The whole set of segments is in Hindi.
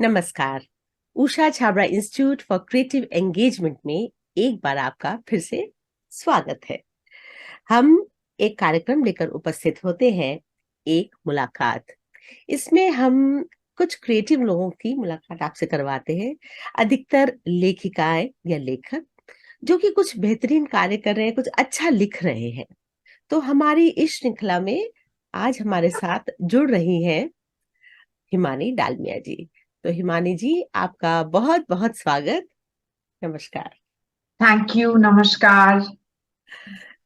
नमस्कार। Usha Chhabra institute for creative engagement में एक बार आपका फिर से स्वागत है। हम एक कार्यक्रम लेकर उपस्थित होते हैं, एक मुलाकात। इसमें हम कुछ क्रिएटिव लोगों की मुलाकात आपसे करवाते हैं, अधिकतर लेखिकाएं या लेखक जो कि कुछ बेहतरीन कार्य कर रहे हैं, कुछ अच्छा लिख रहे हैं। तो हमारी इस श्रृंखला में आज हमारे साथ जुड़ रही हैं हिमानी डालमिया जी। तो हिमानी जी, आपका बहुत बहुत स्वागत। नमस्कार। Thank you. नमस्कार।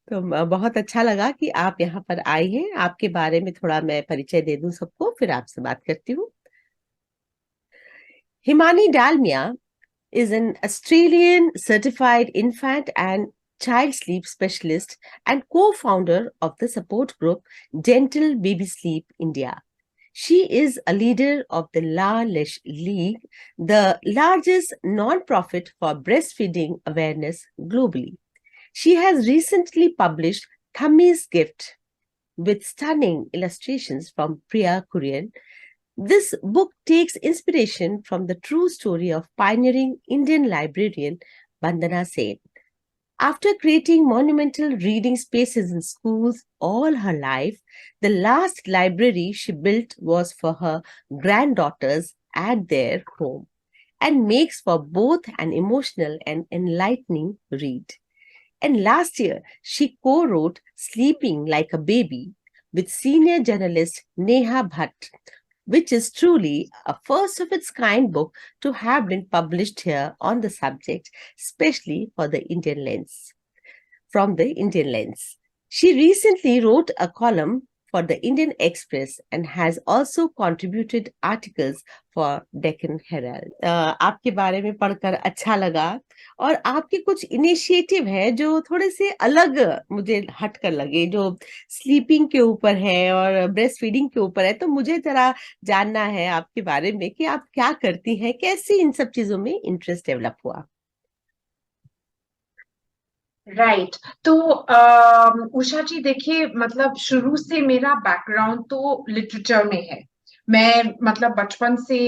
तो बहुत अच्छा लगा कि आप यहाँ पर आई हैं। आपके बारे में थोड़ा मैं परिचय दे दूं सबको, फिर आपसे बात करती हूँ। Himani Dalmia is an Australian certified infant and child sleep specialist and co-founder of the support group Dental Baby Sleep India. She is a leader of the La Lesh League, the largest non-profit for breastfeeding awareness globally. She has recently published Thummy's Gift with stunning illustrations from Priya Kurian. This book takes inspiration from the true story of pioneering Indian librarian Vandana Sen. After creating monumental reading spaces in schools all her life, the last library she built was for her granddaughters at their home and makes for both an emotional and enlightening read. And last year, she co wrote Sleeping Like a Baby with senior journalist Neha Bhatt, which is truly a first of its kind book to have been published here on the subject, especially for the Indian lens. From the Indian lens. She recently wrote a column for the Indian Express and has also contributed articles for Deccan Herald. आपके बारे में पढ़कर अच्छा लगा और आपके कुछ इनिशिएटिव है जो थोड़े से अलग मुझे हटकर लगे, जो स्लीपिंग के ऊपर है और ब्रेस्ट फीडिंग के ऊपर है। तो मुझे जरा जानना है आपके बारे में कि आप क्या करती हैं, कैसे इन सब चीजों में इंटरेस्ट डेवलप हुआ। राइट। तो उषा जी देखिए, मतलब शुरू से मेरा बैकग्राउंड तो लिटरेचर में है। मैं मतलब बचपन से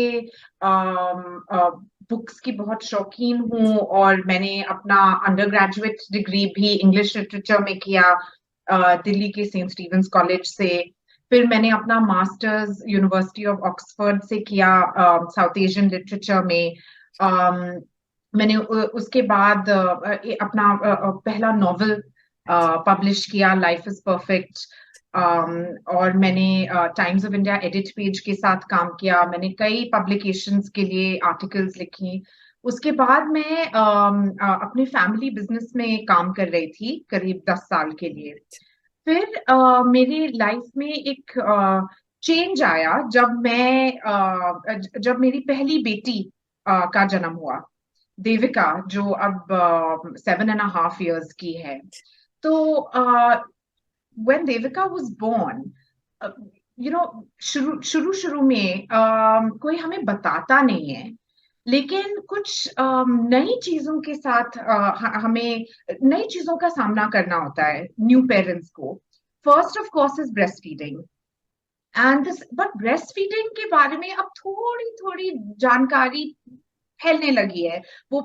बुक्स की बहुत शौकीन हूँ और मैंने अपना अंडर ग्रेजुएट डिग्री भी इंग्लिश लिटरेचर में किया, दिल्ली के सेंट स्टीवेंस कॉलेज से। फिर मैंने अपना मास्टर्स यूनिवर्सिटी ऑफ ऑक्सफोर्ड से किया, साउथ एशियन लिटरेचर में। मैंने उसके बाद अपना पहला नॉवेल पब्लिश किया, लाइफ इज परफेक्ट। और मैंने times of India edit page के साथ काम किया। मैंने कई पब्लिकेशंस के लिए आर्टिकल्स लिखी। उसके बाद मैं अपने फैमिली बिजनेस में काम कर रही थी करीब 10 साल के लिए। फिर मेरी लाइफ में एक चेंज आया जब मेरी पहली बेटी का जन्म हुआ, देविका, जो अब 7.5 years की है। तो when Devika was born, you know, शुरू शुरू में कोई हमें बताता नहीं है, लेकिन कुछ नई चीजों के साथ हमें नई चीजों का सामना करना होता है न्यू पेरेंट्स को। First of course is breast feeding and this, but breast feeding के बारे में अब थोड़ी थोड़ी जानकारी फैलने लगी है। वो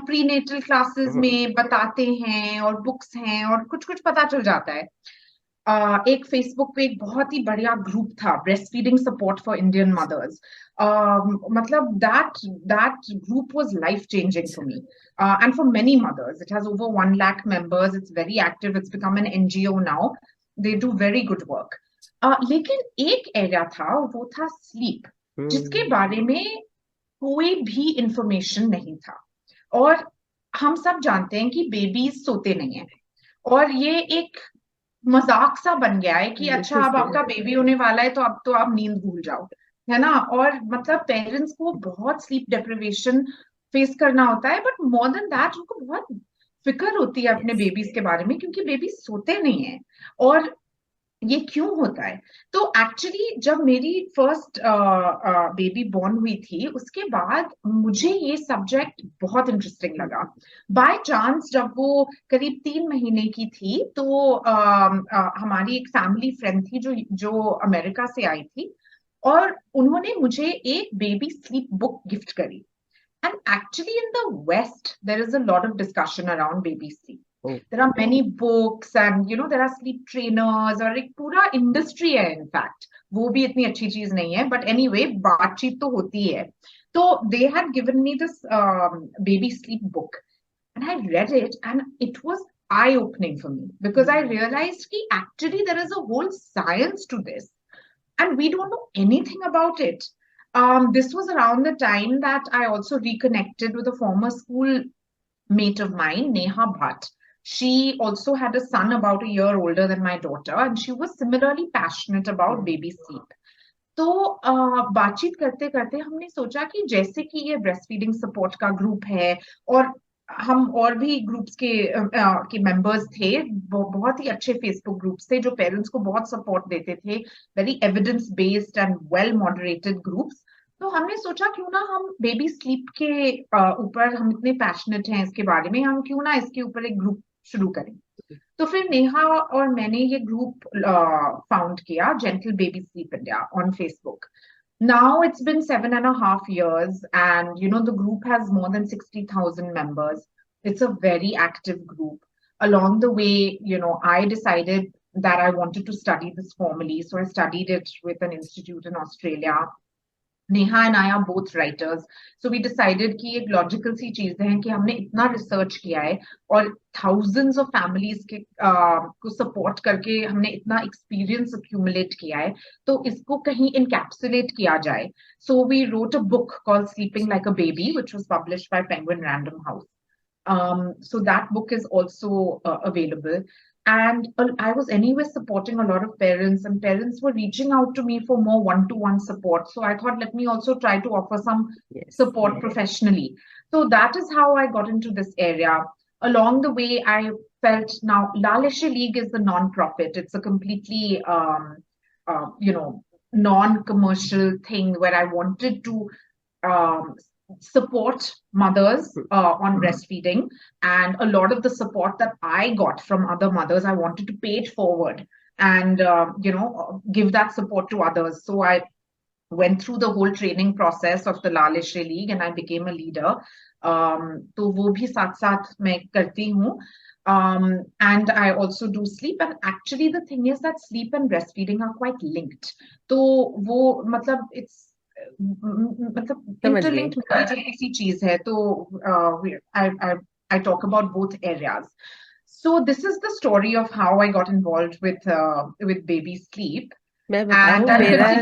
प्रीनेटल क्लासेस में बताते हैं और बुक्स हैं और कुछ कुछ पता चल जाता है। एक फेसबुक पे एक बहुत ही बढ़िया ग्रुप था, breast feeding support for Indian mothers. मतलब that group was life changing for me and for many mothers. It has over 1 lakh members. It's very active. It's become an NGO now. They do very good work. लेकिन एक एरिया था, वो था स्लीप, जिसके बारे में कोई भी इंफॉर्मेशन नहीं था। और हम सब जानते हैं कि बेबीज सोते नहीं है, और ये एक मजाक सा बन गया है कि अच्छा अब आपका बेबी होने वाला है तो अब तो आप नींद भूल जाओ, है ना। और मतलब पेरेंट्स को बहुत स्लीप डेप्रिवेशन फेस करना होता है, बट मोर देन दैट उनको बहुत फिक्र होती है अपने बेबीज के बारे में, क्योंकि बेबी सोते नहीं है। और ये क्यों होता है? तो एक्चुअली जब मेरी फर्स्ट बेबी बॉर्न हुई थी, उसके बाद मुझे ये सब्जेक्ट बहुत इंटरेस्टिंग लगा। बाय चांस जब वो करीब 3 महीने की थी, तो हमारी एक फैमिली फ्रेंड थी जो जो अमेरिका से आई थी। और उन्होंने मुझे एक बेबी स्लीप बुक गिफ्ट करी. And actually, in the West, there is a lot of discussion around baby sleep. Oh. There are many books, and there are sleep trainers, और एक पूरा industry है. In fact, वो भी इतनी अच्छी चीज नहीं है. But anyway, बातचीत तो होती है. So they had given me this baby sleep book, and I read it, and it was eye-opening for me because I realized that actually there is a whole science to this, and we don't know anything about it. This was around the time that I also reconnected with a former school mate of mine, Neha Bhatt. She also had a son about a year older than my daughter, and she was similarly passionate about baby sleep. तो बातचीत करते करते हमने सोचा कि जैसे कि ये ब्रेस्ट फीडिंग सपोर्ट का ग्रुप है, और हम और भी ग्रुप्स के मेंबर्स थे, बहुत ही अच्छे फेसबुक ग्रुप्स थे जो पेरेंट्स को बहुत सपोर्ट देते थे, very evidence based and well moderated groups. तो हमने सोचा क्यों ना हम बेबी स्लीप के ऊपर, हम इतने पैशनेट हैं इसके बारे में, हम क्यों ना इसके ऊपर एक ग्रुप शुरू करें. तो फिर नेहा और मैंने ये ग्रुप फाउंड किया, gentle baby sleep India, on Facebook. Now it's been 7.5 years, and the group has more than 60,000 members. It's a very active group. Along the way, I decided that I wanted to study this formally, so I studied it with an institute in Australia. Neha and I are both writers, so we decided कि एक लॉजिकल सी चीज है कि हमने इतना रिसर्च किया है और thousands of families को सपोर्ट करके हमने इतना एक्सपीरियंस accumulate किया है, तो इसको कहीं इनकैप्सुलेट किया जाए. So we wrote a book called Sleeping Like a Baby, which was published by Penguin Random House. So that book is also available. And I was anyway supporting a lot of parents, and parents were reaching out to me for more one-to-one support. So I thought, let me also try to offer some support professionally. So that is how I got into this area. Along the way, I felt now Lalishe League is the non-profit. It's a completely, non-commercial thing where I wanted to support mothers on breastfeeding, and a lot of the support that I got from other mothers, I wanted to pay it forward and give that support to others. So I went through the whole training process of the Lalishe League, and I became a leader. तो वो भी साथ साथ मैं करती हूँ. And I also do sleep, and actually the thing is that sleep and breastfeeding are quite linked. तो वो मतलब it's मतलब interlinked किसी चीज है, तो I talk about both areas. So this is the story of how I got involved with baby sleep. मैं बताऊं, मेरा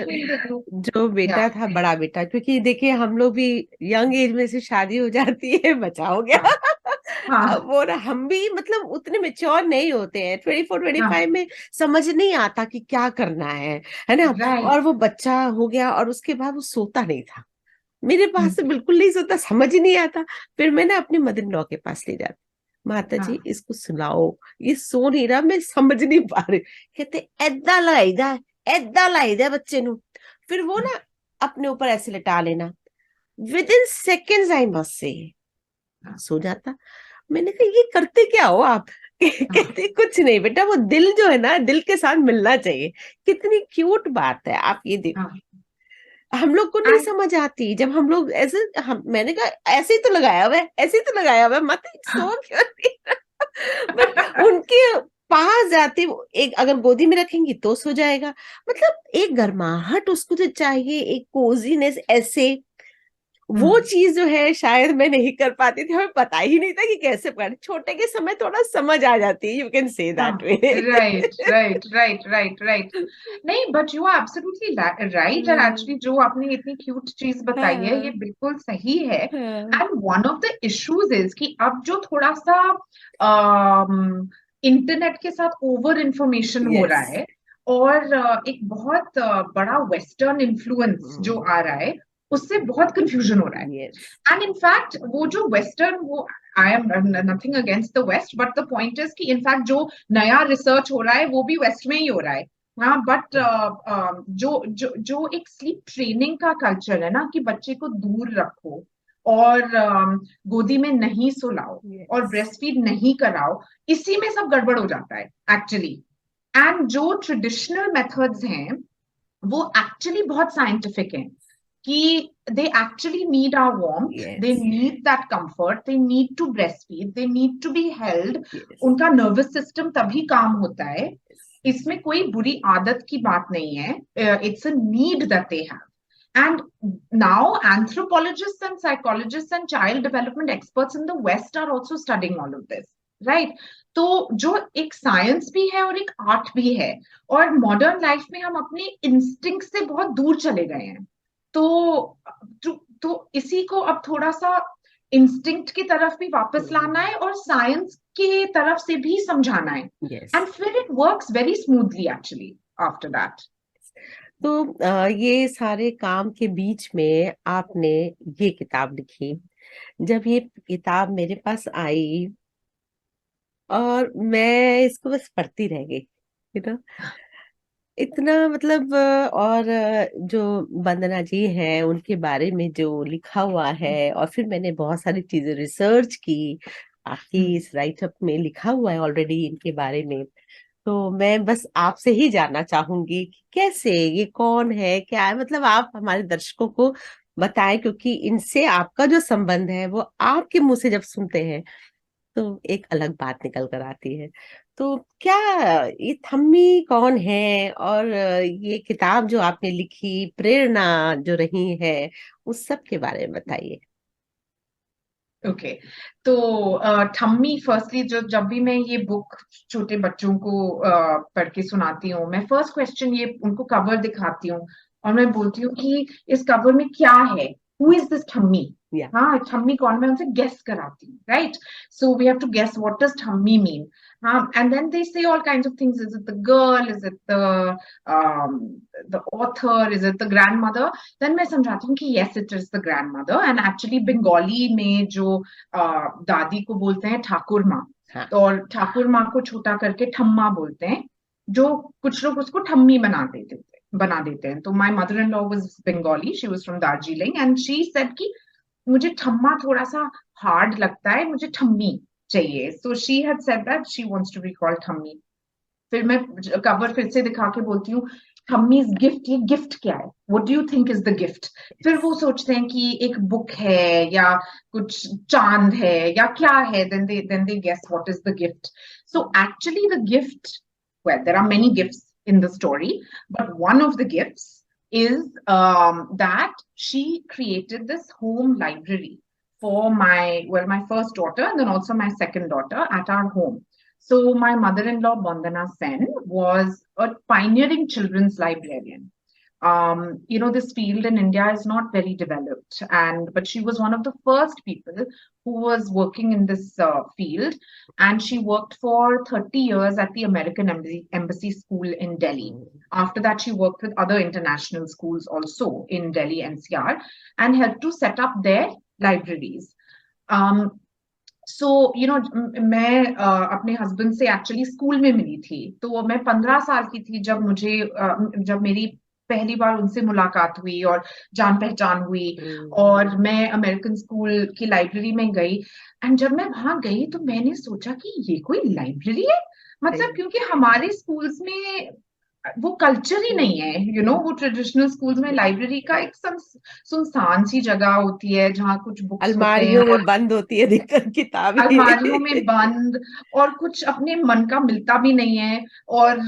जो बेटा था, बड़ा बेटा, क्योंकि देखिए हम लोग भी यंग एज में से शादी हो जाती है, बच्चा हो गया. अब वो हम भी मतलब उतने मेच्योर नहीं होते हैं, 24-25 में समझ नहीं आता कि क्या करना है ना. और वो बच्चा हो गया और उसके बाद वो सोता नहीं था, मेरे पास से बिल्कुल नहीं सोता, समझ ही नहीं आता. फिर मैं ना अपने मदर इन लॉ के पास ले जाती, माता जी इसको सुलाओ, ये सो नहीं रहा, मैं समझ नहीं पा रही. कहते ਏਦਾਂ ਲਾਈਦਾ ਬੱਚੇ ਨੂੰ. फिर वो ना अपने ऊपर ऐसे लिटा लेना, within seconds I must say सो जाता. मैंने कहा ये करते क्या हो आप? कहते कुछ नहीं बेटा, वो दिल जो है ना, दिल के साथ मिलना चाहिए. कितनी क्यूट बात है, आप ये देखो. हम लोग को नहीं समझ आती, जब हम लोग ऐसे मैंने कहा ऐसे ही तो लगाया हुआ है, ऐसे ही तो लगाया हुआ है, मत सो क्यों नहीं. बट उनके पास जाते, एक अगर गोदी में रखेंगी तो सो जाएगा. मतलब एक गर्माहट उसको जो चाहिए, एक कोजीनेस, ऐसे वो चीज जो है शायद मैं नहीं कर पाती थी. हमें पता ही नहीं था कि कैसे पकड़े. छोटे के समय थोड़ा समझ आ जाती है, you can say that way. Right. नहीं, but you are absolutely right. And actually जो आपने इतनी क्यूट चीज बताई है, ये बिल्कुल सही है. And one of the issues is कि अब जो थोड़ा सा इंटरनेट के साथ ओवर इंफॉर्मेशन हो रहा है, और एक बहुत बड़ा वेस्टर्न इन्फ्लुएंस जो आ रहा है, उससे बहुत कंफ्यूजन हो रहा है. एंड इनफैक्ट वो जो वेस्टर्न, वो I am nothing against the West, but the point is कि इनफैक्ट जो नया रिसर्च हो रहा है वो भी वेस्ट में ही हो रहा है. हाँ, बट जो एक स्लीप ट्रेनिंग का कल्चर है ना, कि बच्चे को दूर रखो और गोदी में नहीं सुलाओ और ब्रेस्ट फीड नहीं कराओ, इसी में सब गड़बड़ हो जाता है एक्चुअली. एंड जो ट्रेडिशनल मेथड्स हैं वो एक्चुअली बहुत साइंटिफिक हैं कि they actually need our warmth, they Yes, need that comfort, they need to breastfeed, they need to be held. yes, उनका नर्वस सिस्टम तभी काम होता है. yes. इसमें कोई बुरी आदत की बात नहीं है. It's a need that they have. And now anthropologists and psychologists and child development experts in the West are also studying all of this, right? तो जो एक साइंस भी है और एक आर्ट भी है, और मॉडर्न लाइफ में हम अपने इंस्टिंक्ट से बहुत दूर चले गए हैं. तो इसी को अब थोड़ा सा इंस्टिंक्ट की तरफ भी वापस लाना है और साइंस के तरफ से भी समझाना है. Yes. एंड फिर it works very smoothly actually after that. तो ये सारे काम के बीच में आपने ये किताब लिखी. जब ये किताब मेरे पास आई और मैं इसको बस पढ़ती रह गई, यू नो, इतना मतलब और जो वंदना जी हैं उनके बारे में जो लिखा हुआ है, और फिर मैंने बहुत सारी चीजें रिसर्च की. आपकी इस राइटअप में लिखा हुआ है ऑलरेडी इनके बारे में. तो मैं बस आपसे ही जानना चाहूंगी कि कैसे, ये कौन है, क्या है, मतलब आप हमारे दर्शकों को बताएं, क्योंकि इनसे आपका जो संबंध है वो आपके मुंह से जब सुनते हैं तो एक अलग बात निकल कर आती है. तो क्या ये थम्मी कौन है, और ये किताब जो आपने लिखी, प्रेरणा जो रही है, उस सब के बारे में बताइए. ओके. तो ठम्मी, फर्स्टली जब भी मैं ये बुक छोटे बच्चों को पढ़ के सुनाती हूँ, मैं फर्स्ट क्वेश्चन ये उनको कवर दिखाती हूँ और मैं बोलती हूँ कि इस कवर में क्या है, हु इज दिस ठम्मी. या हाँ, ठम्मी कौन, मैं उनसे गेस कराती हूँ, right? So we have to guess what does thammi mean. हाँ, and then they say all kinds of things. Is it the girl, is it the author, is it the grandmother? Then मैं समझाती हूँ कि yes, it is the grandmother. And actually Bengali में जो दादी को बोलते हैं ठाकुर माँ, हाँ. तो और ठाकुर माँ को छोटा करके ठम्मा बोलते हैं, जो कुछ लोग उसको ठम्मी बना देते हैं. तो my mother in law was Bengali, she was from Darjeeling, and she said कि मुझे ठम्मा थोड़ा सा हार्ड लगता है, मुझे ठम्मी चाहिए. So she had said that she wants to be called Thammi. फिर मैं कवर फिर से दिखा के बोलती हूँ ठम्मीज गिफ्ट, ये गिफ्ट क्या है, what do you think is the gift? फिर वो सोचते हैं कि एक बुक है या कुछ चांद है या क्या है. Then they guess what is the gift. So actually the gift, well, there are many gifts in the story, but one of the gifts is that she created this home library for my first daughter and then also my second daughter at our home. So my mother-in-law, Bandana Sen, was a pioneering children's librarian. This field in India is not very developed, but she was one of the first people who was working in this field, and she worked for 30 years at the American Embassy School in Delhi. After that, she worked with other international schools also in Delhi NCR and helped to set up their libraries. मैं अपने हस्बैंड से एक्चुअली स्कूल में मिली थी. तो मैं 15 साल की थी जब मेरी पहली बार उनसे मुलाकात हुई और जान पहचान हुई. और मैं अमेरिकन स्कूल की लाइब्रेरी में गई. एंड जब मैं वहां गई तो मैंने सोचा कि ये कोई लाइब्रेरी है, मतलब क्योंकि हमारे स्कूल्स में वो कल्चर ही नहीं है. वो ट्रेडिशनल स्कूल्स में लाइब्रेरी का एक सुनसान सी जगह होती है जहाँ कुछ बुक्स होते अलमारियों हैं, में बंद होती है अधिकतर किताबें. अलमारियों में बंद, और कुछ अपने मन का मिलता भी नहीं है. और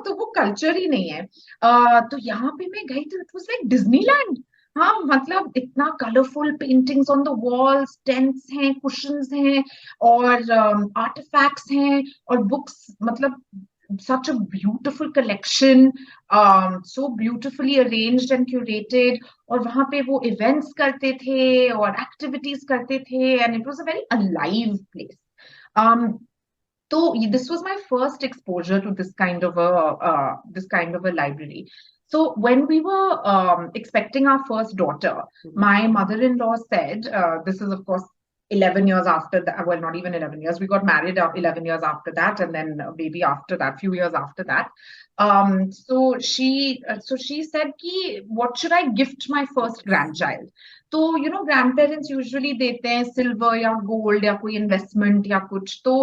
तो वो कल्चर ही नहीं है. तो यहाँ पे मैं गई तो इट वाज लाइक डिज्नीलैंड. हाँ, मतलब इतना colourful paintings on the walls, tents हैं, कुशंस हैं, और आर्टिफैक्ट्स हैं, और बुक्स, मतलब such a beautiful collection, so beautifully arranged and curated. और वहां पे वो इवेंट्स करते थे और एक्टिविटीज करते थे, and it was a very alive place. So this was my first exposure to this kind of a library. So when we were expecting our first daughter, my mother-in-law said, this is of course 11 years after that, well, not even 11 years, we got married 11 years after that, and then a baby after that, few years after that. So she said ki, what should I gift my first grandchild? तो ग्रैंड पेरेंट्स यूजुअली देते हैं सिल्वर या गोल्ड या कोई इन्वेस्टमेंट या कुछ. तो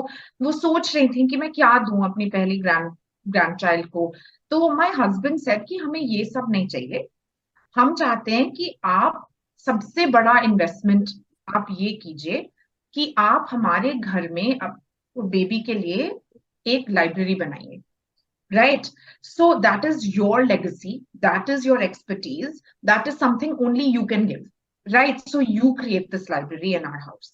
वो सोच रही थी कि मैं क्या दूं अपनी पहली ग्रैंड ग्रैंड चाइल्ड को। तो माय हस्बैंड सेड कि हमें ये सब नहीं चाहिए, हम चाहते हैं कि आप सबसे बड़ा इन्वेस्टमेंट आप ये कीजिए कि आप हमारे घर में अब बेबी के लिए एक लाइब्रेरी बनाइए, right? So that is your legacy, that is your expertise, that is something only you can give, right? So you create this library in our house.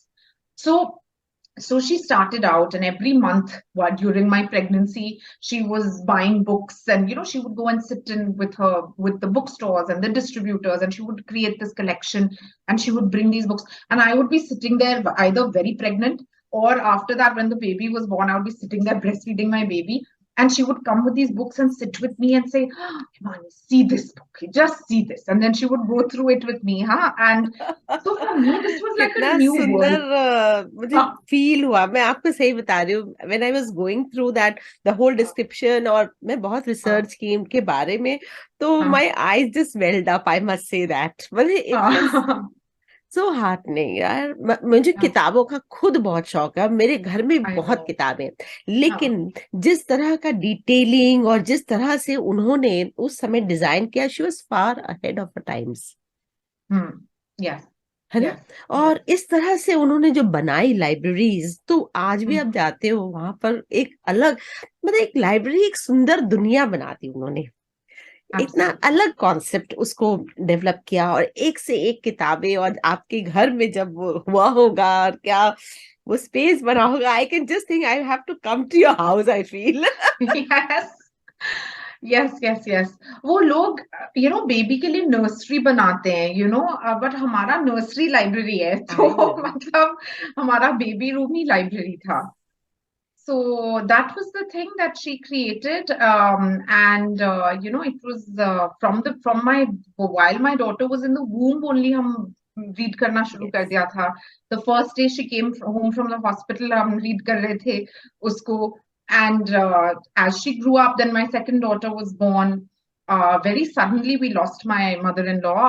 So she started out, and every month during my pregnancy she was buying books, and she would go and sit in with the bookstores and the distributors, and she would create this collection, and she would bring these books, and I would be sitting there either very pregnant, or after that when the baby was born I would be sitting there breastfeeding my baby, and she would come with these books and sit with me and say, oh, Himani, see this book, just see this, and then she would go through it with me, huh? And so for me this was like a कितना new सुंदर world. मुझे फील हुआ। मैं आपको सही बता रही हूँ, when I was going through that the whole description, और मैं बहुत रिसर्च की इनके बारे में, तो my eyes just welled up, I must say that. मतलब इट वाज सो हार्टनिंग यार। मुझे किताबों का खुद बहुत शौक है, मेरे घर में बहुत किताबें, लेकिन जिस तरह का डिटेलिंग और जिस तरह से उन्होंने उस समय डिजाइन किया, she was far ahead of the times, yes, है ना? और इस तरह से उन्होंने जो बनाई लाइब्रेरीज, तो आज भी आप जाते हो वहां पर एक अलग, मतलब एक लाइब्रेरी, एक सुंदर दुनिया बना दी उन्होंने। इतना अलग कॉन्सेप्ट उसको डेवलप किया, और एक से एक किताबें, और आपके घर में जब वो हुआ होगा और क्या वो स्पेस बना होगा, I can just think I have to come to your house, I feel. Yes yes yes yes. वो लोग बेबी के लिए नर्सरी बनाते हैं, बट हमारा नर्सरी लाइब्रेरी है, तो मतलब हमारा बेबी रूम ही लाइब्रेरी था। So that was the thing that she created, and it was from my while my daughter was in the womb only हम read करना शुरू कर दिया था। The first day she came home from the hospital हम read कर रहे थे उसको, and as she grew up, then my second daughter was born. Very suddenly we lost my mother-in-law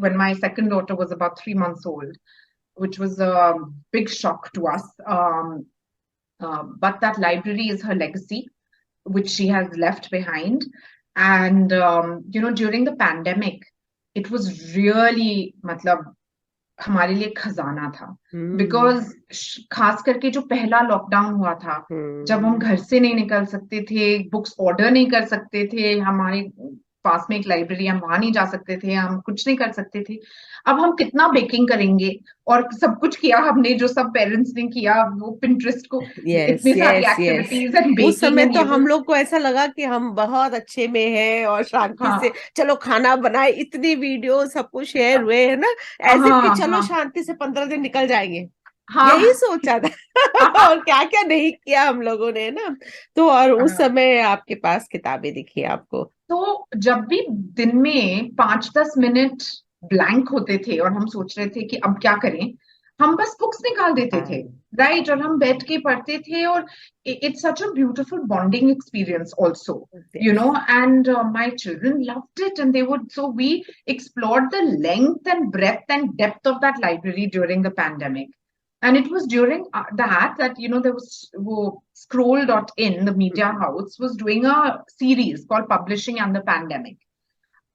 when my second daughter was about 3 months old, which was a big shock to us. But that library is her legacy, which she has left behind. And during the pandemic, it was really, मतलब हमारे लिए खजाना था, बिकॉज खास करके जो पहला लॉकडाउन हुआ था, जब हम घर से नहीं निकल सकते थे, बुक्स ऑर्डर नहीं कर सकते थे, हमारे पास में एक लाइब्रेरी, हम वहां नहीं जा सकते थे, हम कुछ नहीं कर सकते थे। अब हम कितना बेकिंग करेंगे, और सब कुछ किया हमने, जो सब पेरेंट्स ने किया, वो पिंटरेस्ट को इतनी सारी एक्टिविटीज एंड बेकिंग। उस समय तो हम लोग को ऐसा लगा कि हम बहुत अच्छे में हैं और शांति से चलो खाना बनाए, इतनी वीडियो सब कुछ शेयर हुए, है ना, ऐसे कि चलो शांति से 15 दिन निकल जाएंगे, यही सोचा था। और क्या क्या नहीं किया हम लोगों ने ना। तो और उस समय आपके पास किताबें दिखी आपको, तो जब भी दिन में 5-10 मिनट ब्लैंक होते थे और हम सोच रहे थे कि अब क्या करें, हम बस बुक्स निकाल देते थे, राइट, और हम बैठ के पढ़ते थे, और it's such a beautiful bonding experience also, and my children loved it, and they would, so we explored the length and breadth and depth of that library during the pandemic. And it was during that there was Scroll.in, the media house, was doing a series called Publishing and the Pandemic.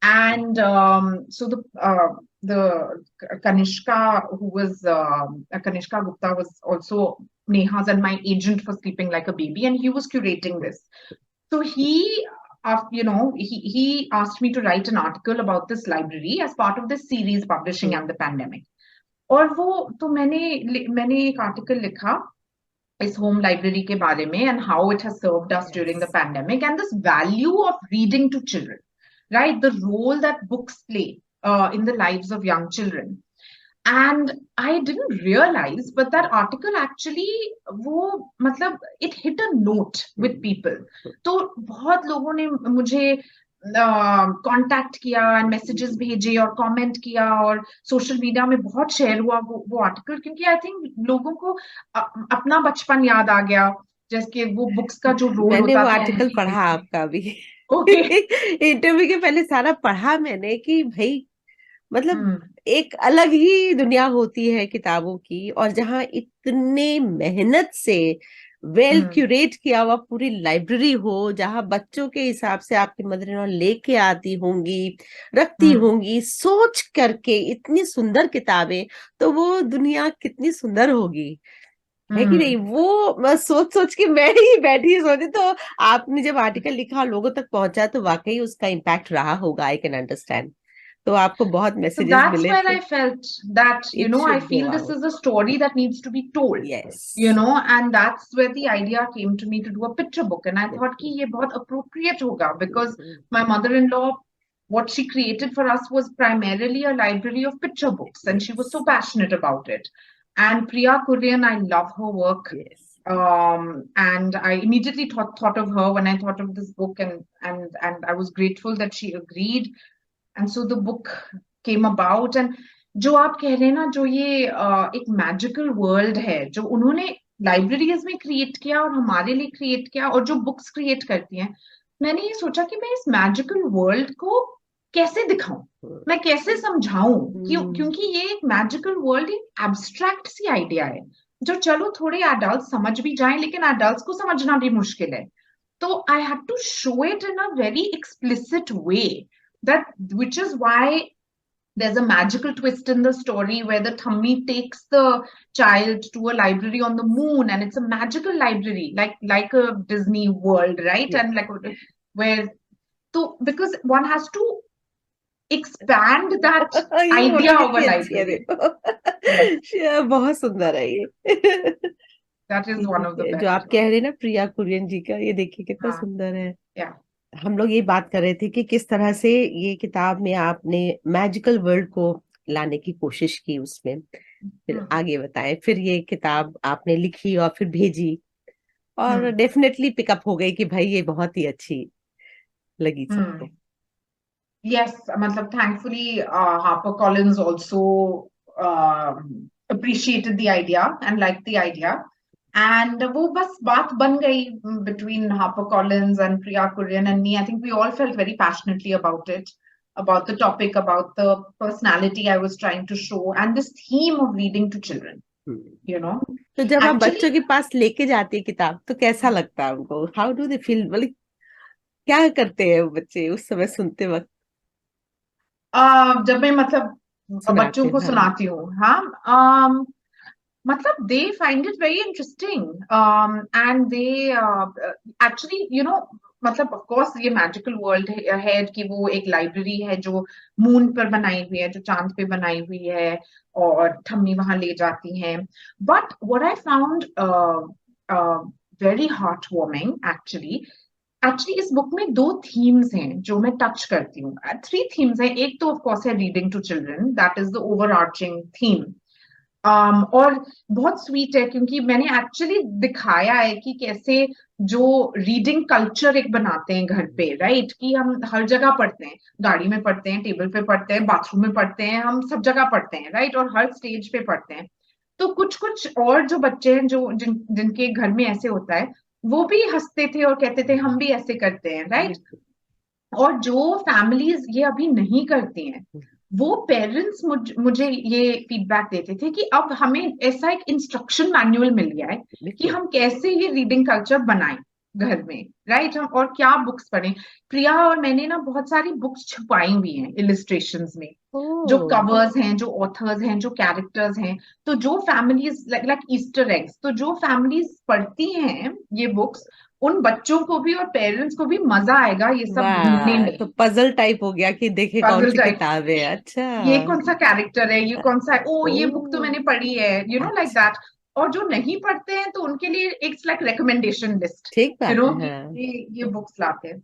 And so the Kanishka, who was Kanishka Gupta, was also Neha's and my agent for Sleeping Like a Baby, and he was curating this. So he asked me to write an article about this library as part of this series, Publishing and the Pandemic. और वो तो मैंने एक आर्टिकल लिखा इस होम लाइब्रेरी के बारे में, and how it has served us during the pandemic, and this value of reading to children, right, the role that books play in the lives of young children. And I didn't realize, but that article actually वो मतलब it hit a note with people. तो बहुत लोगों ने मुझे कांटेक्ट किया, मैसेजेस भेजे और कमेंट किया, और सोशल मीडिया में बहुत शेयर हुआ वो आर्टिकल, क्योंकि आई थिंक लोगों को अपना बचपन याद आ गया, जैसे वो बुक्स का जो रोल मैंने होता वो था। आर्टिकल पढ़ा आपका भी, इंटरव्यू के पहले सारा पढ़ा मैंने, कि भाई मतलब एक अलग ही दुनिया होती है किताबों की, और जहाँ इतने मेहनत से वेल हम्म क्यूरेट किया हुआ पूरी लाइब्रेरी हो, जहां बच्चों के हिसाब से आपकी मदर इन लॉ लेके आती होंगी, रखती हम्म होंगी सोच करके इतनी सुंदर किताबें, तो वो दुनिया कितनी सुंदर होगी, है कि नहीं? हम्म वो मैं सोच सोच के मैं ही बैठी सोची, तो आपने जब आर्टिकल लिखा लोगों तक पहुंचा तो वाकई उसका इम्पैक्ट रहा होगा, आई कैन अंडरस्टैंड। तो आपको बहुत So मैसेजेस that's मिले where थे। I felt that, it I should go feel this out. is a story that needs to be told, yes. and that's where the idea came to me to do a picture book. And I thought कि ये बहुत appropriate होगा because my mother-in-law, what she created for us was primarily a library of picture books, and she was so yes. passionate about it. And Priya Kurian, I love her work. Yes. And I immediately thought of her when I thought of this book, and I was grateful that she agreed. And so the book came about. And जो आप कह रहे हैं ना, जो ये एक मैजिकल वर्ल्ड है जो उन्होंने लाइब्रेरीज में क्रिएट किया और हमारे लिए क्रिएट किया, और जो बुक्स क्रिएट करती हैं, मैंने ये सोचा कि मैं इस मैजिकल वर्ल्ड को कैसे दिखाऊं, मैं कैसे समझाऊं, क्योंकि ये एक मैजिकल वर्ल्ड एक एब्स्ट्रैक्ट सी आइडिया है जो चलो थोड़े एडल्ट समझ भी जाएं, लेकिन एडल्ट्स को समझना भी मुश्किल है. So I had to show it in a very explicit way. That which is why there's a magical twist in the story where the Thammi takes the child to a library on the moon, and it's a magical library, like a Disney world, right? Yes. And like where, so because one has to expand that ये बोलना idea of a कितनी अच्छी है library. Yes, देखो। बहुत सुंदर है ये। that is one of the ये जो best आप कह ones. रहे हैं ना प्रिया कुरियन जी का, ये देखिए कितना हाँ, सुंदर है। yeah. हम लोग ये बात कर रहे थे कि किस तरह से ये किताब में आपने मैजिकल वर्ल्ड को लाने की कोशिश की उसमें। फिर Hmm. आगे बताएं, फिर ये किताब आपने लिखी और फिर भेजी, और Hmm. डेफिनेटली पिकअप हो गई कि भाई ये बहुत ही अच्छी लगी Hmm. सबको। Yes, matlab, thankfully, HarperCollins also appreciated the idea and liked the idea. And वो बस बात बन गई between HarperCollins and Priya Kurian and me. I think we all felt very passionately about it, about the topic, about the personality I was trying to show, and this theme of reading to children. You know, तो जब आप actually, बच्चों के पास लेके जाती है किताब तो कैसा लगता है उनको? हाउ डू दे फील, मतलब क्या करते हैं वो बच्चे उस समय सुनते वक्त? जब मैं मतलब सुनाते बच्चों को हैं, हाँ। सुनाती हूँ, हाँ, matlab, they find it very interesting, and they actually, matlab, of course ये magical world है कि वो एक library है जो moon पर बनाई हुई है, जो चांद पे बनाई हुई है, और ठम्मी वहां ले जाती हैं. But what I found uh, very heartwarming, actually इस बुक में दो थीम्स हैं जो मैं टच करती हूँ. थ्री थीम्स हैं. एक तो ऑफ कोर्स है reading to children, that is the overarching theme. और बहुत स्वीट है क्योंकि मैंने एक्चुअली दिखाया है कि कैसे जो रीडिंग कल्चर एक बनाते हैं घर पे, राइट, कि हम हर जगह पढ़ते हैं, गाड़ी में पढ़ते हैं, टेबल पे पढ़ते हैं, बाथरूम में पढ़ते हैं, हम सब जगह पढ़ते हैं, राइट, और हर स्टेज पे पढ़ते हैं. तो कुछ कुछ और जो बच्चे हैं जो जिनके घर में ऐसे होता है, वो भी हंसते थे और कहते थे हम भी ऐसे करते हैं, राइट. और जो फैमिलीज ये अभी नहीं करती हैं, वो पेरेंट्स मुझे ये फीडबैक देते थे कि अब हमें ऐसा एक इंस्ट्रक्शन मैनुअल मिल गया है कि हम कैसे ये रीडिंग कल्चर बनाएं घर में, राइट, हम और क्या बुक्स पढ़ें. प्रिया और मैंने ना बहुत सारी बुक्स छुपाई हुई हैं इलिस्ट्रेशंस में, जो कवर्स हैं, जो ऑथर्स हैं, जो कैरेक्टर्स हैं. तो जो फैमिलीज लाइक ईस्टर एग्स, तो जो फैमिलीज पढ़ती हैं ये बुक्स, उन बच्चों को भी और पेरेंट्स को भी मजा आएगा ये सब ढूंढने वाह, में. तो पजल टाइप हो गया कि देखे कौन पजल सी टाइप, किताब है। अच्छा। ये कौन सा कैरेक्टर है, ये कौन सा है, ओ ओ, ये बुक तो मैंने पढ़ी है, लाइक अच्छा, दैट. और जो नहीं पढ़ते हैं तो उनके लिए इट्स लाइक रिकमेंडेशन लिस्ट, ठीक बात है, कि हाँ। ये बुक्स लाते हैं.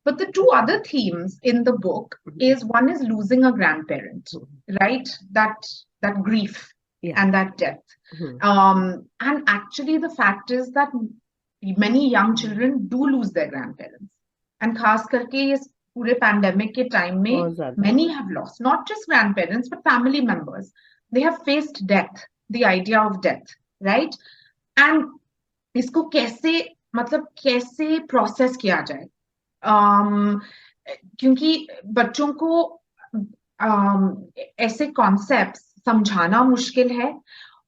But the two other themes in the book is, one is losing a grandparent, right? That grief या। and that death. And actually the fact is that many young children do lose their grandparents. And खास करके ये पूरे pandemic के time में बहुत ज्यादा। many have lost, not just grandparents, but family members. They have faced death, the idea of death, right? And इसको कैसे, मतलब कैसे प्रोसेस किया जाए, क्योंकि बच्चों को ऐसे कॉन्सेप्ट्स समझाना मुश्किल है,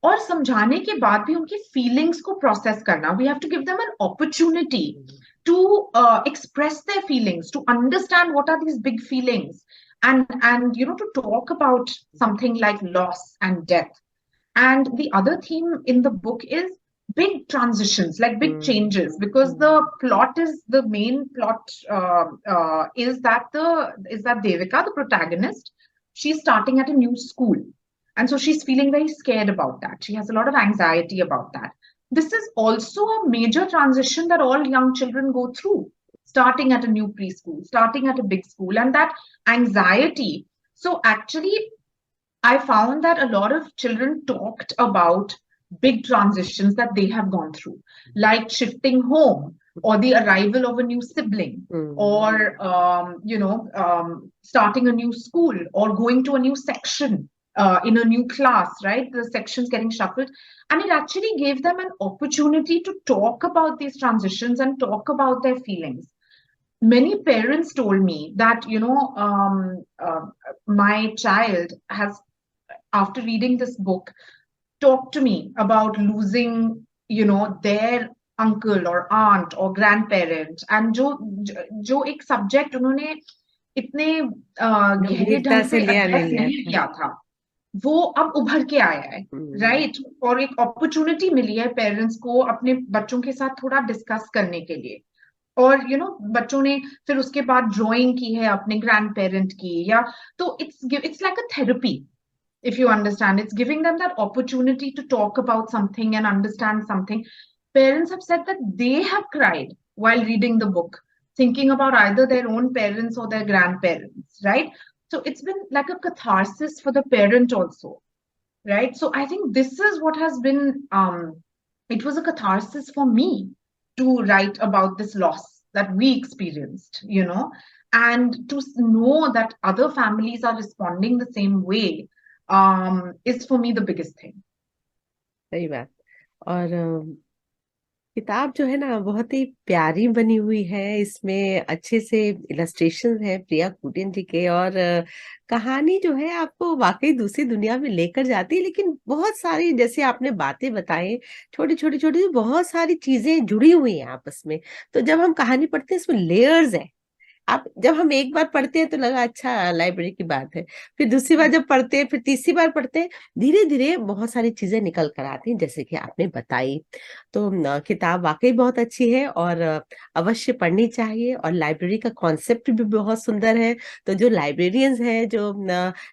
और समझाने के बाद भी उनकी फीलिंग्स को प्रोसेस करना. We have to give them an opportunity to express their feelings, to understand what are these big feelings, and to talk about something like loss and death. And the other theme in the book is big transitions, like big changes, because the plot is the main plot is that Devika, the protagonist, she's starting at a new school, and so she's feeling very scared about that. She has a lot of anxiety about that. This is also a major transition that all young children go through, starting at a new preschool, starting at a big school, and that anxiety. So, actually, I found that a lot of children talked about big transitions that they have gone through, like shifting home or the arrival of a new sibling, or starting a new school or going to a new section in a new class, right? The sections getting shuffled. And it actually gave them an opportunity to talk about these transitions and talk about their feelings. Many parents told me that, my child has, after reading this book, talked to me about losing, their uncle or aunt or grandparent, and जो एक सब्जेक्ट उन्होंने इतने गहरे गंभीरता ढंग से से लिया एड्रेस नहीं नहीं था। किया था, वो अब उभर के आया है, राइट? और एक अपॉर्चुनिटी मिली है पेरेंट्स को अपने बच्चों के साथ थोड़ा डिस्कस करने के लिए। और बच्चों ने फिर उसके बाद ड्राइंग की है अपने ग्रैंड पेरेंट की, या तो it's like a therapy, if you understand. It's giving them that opportunity to talk about something and understand something. Parents have said that they have cried while reading the book, thinking about either their own parents or their grandparents, right? So it's been like a catharsis for the parent also, right? So I think this is what has been, it was a catharsis for me to write about this loss that we experienced, and to know that other families are responding the same way, is for me the biggest thing. सही बात। और किताब जो है ना बहुत ही प्यारी बनी हुई है, इसमें अच्छे से इलस्ट्रेशन है प्रिया कुटियन जी के, और कहानी जो है आपको वाकई दूसरी दुनिया में लेकर जाती है। लेकिन बहुत सारी, जैसे आपने बातें बताई, छोटी छोटी छोटी बहुत सारी चीजें जुड़ी हुई हैं आपस में। तो जब हम कहानी पढ़ते हैं इसमें लेयर्स है। आप जब हम एक बार पढ़ते हैं तो लगा अच्छा लाइब्रेरी की बात है, फिर दूसरी बार जब पढ़ते हैं, फिर तीसरी बार पढ़ते हैं, धीरे धीरे बहुत सारी चीजें निकल कर आती हैं जैसे कि आपने बताई। तो किताब वाकई बहुत अच्छी है और अवश्य पढ़नी चाहिए। और लाइब्रेरी का कॉन्सेप्ट भी बहुत सुंदर है। तो जो लाइब्रेरियंस हैं, जो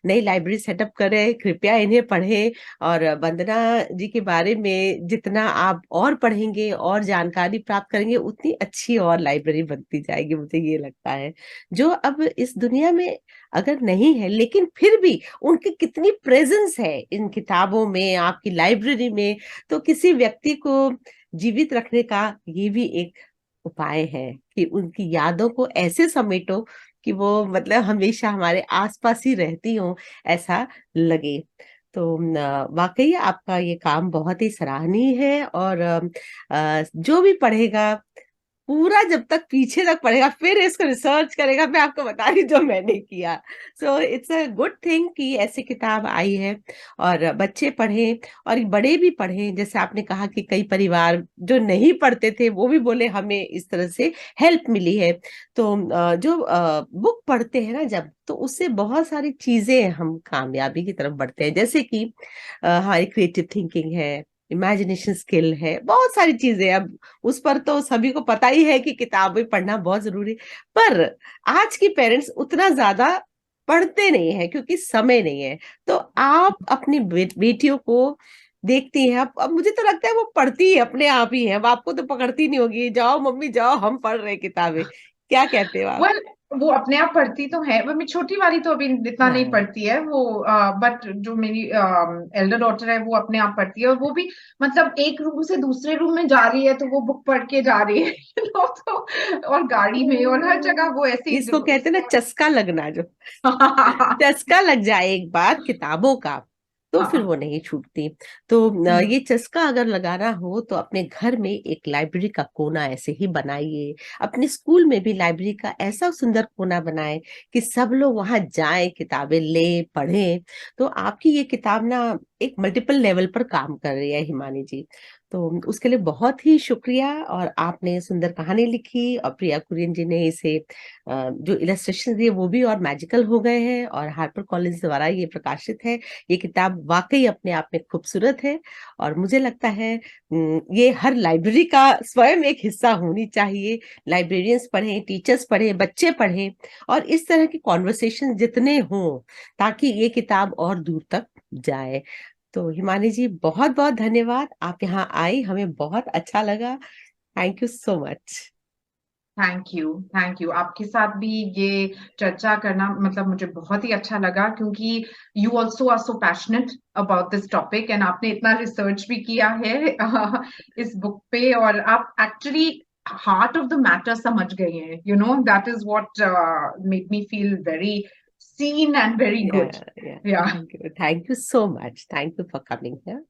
नई लाइब्रेरी सेटअप करे, कृपया इन्हें पढ़ें। और वंदना जी के बारे में जितना आप और पढ़ेंगे और जानकारी प्राप्त करेंगे, उतनी अच्छी और लाइब्रेरी बनती जाएगी, मुझे ये लगता है। जो अब इस दुनिया में अगर नहीं है, लेकिन फिर भी उनकी कितनी प्रेजेंस है इन किताबों में, आपकी लाइब्रेरी में। तो किसी व्यक्ति को जीवित रखने का ये भी एक उपाय है कि उनकी यादों को ऐसे समेटो कि वो मतलब हमेशा हमारे आसपास ही रहती हो, ऐसा लगे। तो वाकई आपका ये काम बहुत ही सराहनीय है। और जो भी पढ़ेगा पूरा जब तक पीछे तक पढ़ेगा, फिर इसको रिसर्च करेगा, मैं आपको बता रही जो मैंने किया। So it's a good thing कि ऐसी किताब आई है और बच्चे पढ़ें और बड़े भी पढ़ें। जैसे आपने कहा कि कई परिवार जो नहीं पढ़ते थे वो भी बोले हमें इस तरह से हेल्प मिली है। तो जो बुक पढ़ते हैं ना जब, तो उससे बहुत सारी चीजें हम कामयाबी की तरफ बढ़ते हैं। जैसे कि हमारी क्रिएटिव थिंकिंग है, इमेजिनेशन स्किल है, बहुत सारी चीजें। अब उस पर तो सभी को पता ही है कि किताबें पढ़ना बहुत जरूरी। पर आज की पेरेंट्स उतना ज्यादा पढ़ते नहीं है क्योंकि समय नहीं है। तो आप अपनी बेटियों को देखती हैं, अब मुझे तो लगता है वो पढ़ती है अपने आप ही है। अब आपको तो पकड़ती नहीं होगी, जाओ मम्मी जाओ हम पढ़ रहे किताबें। क्या कहते हो आप? well, वो अपने आप पढ़ती तो है, वो मेरी छोटी वाली तो अभी इतना नहीं हाँ। पढ़ती है वो, बट जो मेरी एल्डर डॉटर है वो अपने आप पढ़ती है, और वो भी मतलब एक रूम से दूसरे रूम में जा रही है तो वो बुक पढ़ के जा रही है तो, और गाड़ी में और हर जगह वो ऐसे ही इसको कहते हैं ना उसको चस्का लगना, जो चस्का लग जाए एक बार किताबों का, तो फिर हाँ वो नहीं छूटती। तो ये चस्का अगर लगाना हो तो अपने घर में एक लाइब्रेरी का कोना ऐसे ही बनाइए। अपने स्कूल में भी लाइब्रेरी का ऐसा सुंदर कोना बनाए कि सब लोग वहां जाएं, किताबें ले पढ़ें। तो आपकी ये किताब ना एक मल्टीपल लेवल पर काम कर रही है हिमानी जी। तो उसके लिए बहुत ही शुक्रिया। और आपने सुंदर कहानी लिखी और प्रिया कुरियन जी ने इसे जो इलस्ट्रेशन दिए वो भी और मैजिकल हो गए हैं, और हार्पर कॉलिन्स द्वारा ये प्रकाशित है। ये किताब वाकई अपने आप में खूबसूरत है, और मुझे लगता है ये हर लाइब्रेरी का स्वयं एक हिस्सा होनी चाहिए। लाइब्रेरियंस पढ़ें, टीचर्स पढ़ें, बच्चे पढ़ें, और इस तरह की कॉन्वर्सेशन जितने हों ताकि ये किताब और दूर तक जाए। तो हिमानी जी बहुत बहुत धन्यवाद, आप यहाँ आई, हमें बहुत अच्छा लगा। Thank you so much. Thank you आपके साथ भी ये चर्चा करना मतलब मुझे बहुत ही अच्छा लगा, क्योंकि you also are so passionate about this topic and आपने इतना रिसर्च भी किया है इस बुक पे, और आप actually heart of the matter समझ गए हैं, you know that is what made me feel very seen and very good. Yeah, yeah. Yeah. Thank you so much. Thank you for coming here.